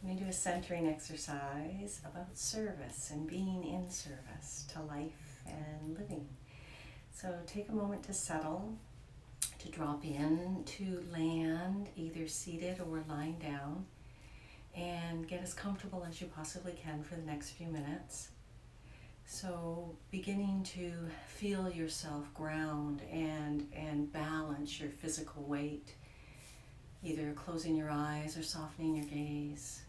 We're going to do a centering exercise about service and being in service to life and living. So take a moment to settle, to drop in, to land either seated or lying down, and get as comfortable as you possibly can for the next few minutes. So beginning to feel yourself ground and balance your physical weight, either closing your eyes or softening your gaze,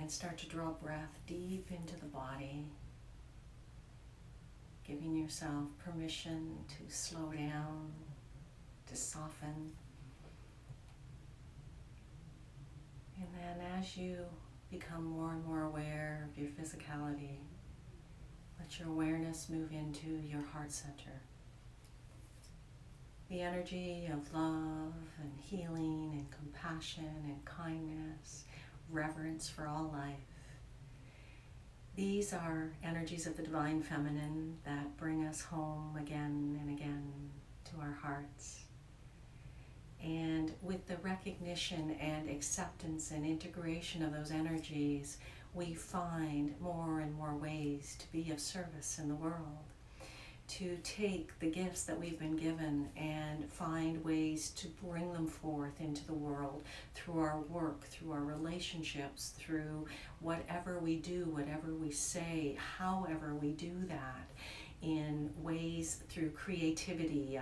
and start to draw breath deep into the body, giving yourself permission to slow down, to soften. And then as you become more and more aware of your physicality, let your awareness move into your heart center. The energy of love and healing and compassion and kindness, reverence for all life. These are energies of the Divine Feminine that bring us home again and again to our hearts. And with the recognition and acceptance and integration of those energies, we find more and more ways to be of service in the world, to take the gifts that we've been given and find ways to bring them forth into the world through our work, through our relationships, through whatever we do, whatever we say, however we do that, in ways through creativity.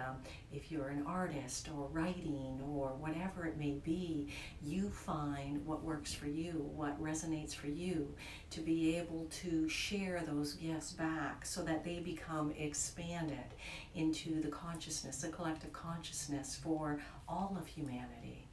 If you're an artist or writing or whatever it may be, you find what works for you, what resonates for you, to be able to share those gifts back so that they become expanded into the consciousness, the collective consciousness for all of humanity.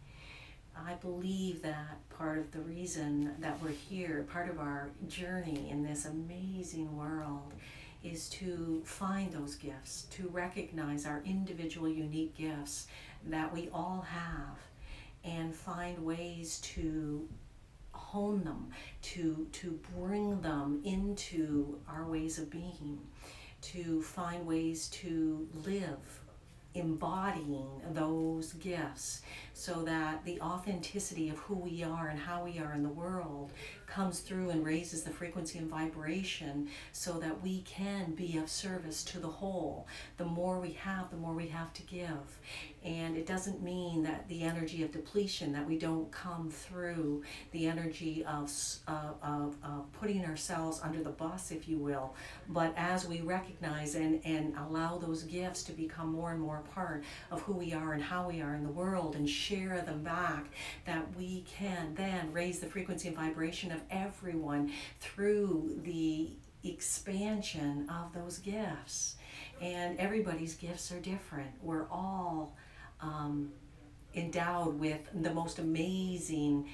I believe that part of the reason that we're here, part of our journey in this amazing world, is to find those gifts, to recognize our individual unique gifts that we all have, and find ways to hone them, to bring them into our ways of being, to find ways to live embodying those gifts so that the authenticity of who we are and how we are in the world comes through and raises the frequency and vibration so that we can be of service to the whole. The more we have, the more we have to give. And it doesn't mean that the energy of depletion, that we don't come through the energy of putting ourselves under the bus, if you will. But as we recognize and allow those gifts to become more and more a part of who we are and how we are in the world and share them back, that we can then raise the frequency and vibration of everyone through the expansion of those gifts. And everybody's gifts are different. We're all endowed with the most amazing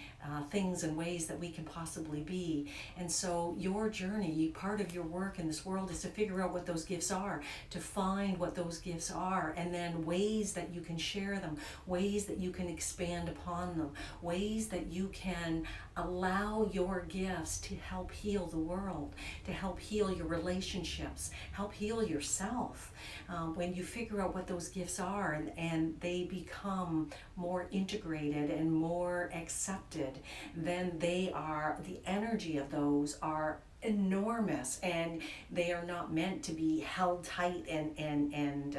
things and ways that we can possibly be. And so your journey, part of your work in this world is to figure out what those gifts are, to find what those gifts are, and then ways that you can share them, ways that you can expand upon them, ways that you can allow your gifts to help heal the world, to help heal your relationships, help heal yourself. When you figure out what those gifts are and they become more integrated and more accepted, then the energy of those are enormous, and they are not meant to be held tight and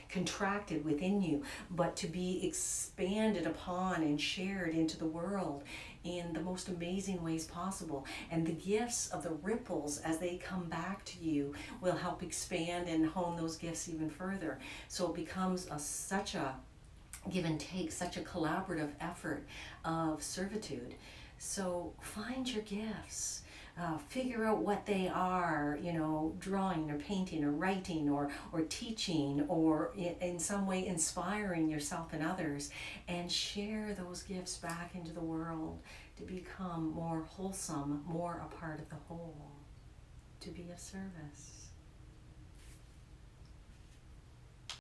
contracted within you, but to be expanded upon and shared into the world in the most amazing ways possible. And the gifts of the ripples as they come back to you will help expand and hone those gifts even further. So it becomes such a give and take, such a collaborative effort of servitude. So find your gifts. Figure out what they are, drawing or painting or writing or teaching or in some way inspiring yourself and others, and share those gifts back into the world to become more wholesome, more a part of the whole, to be of service.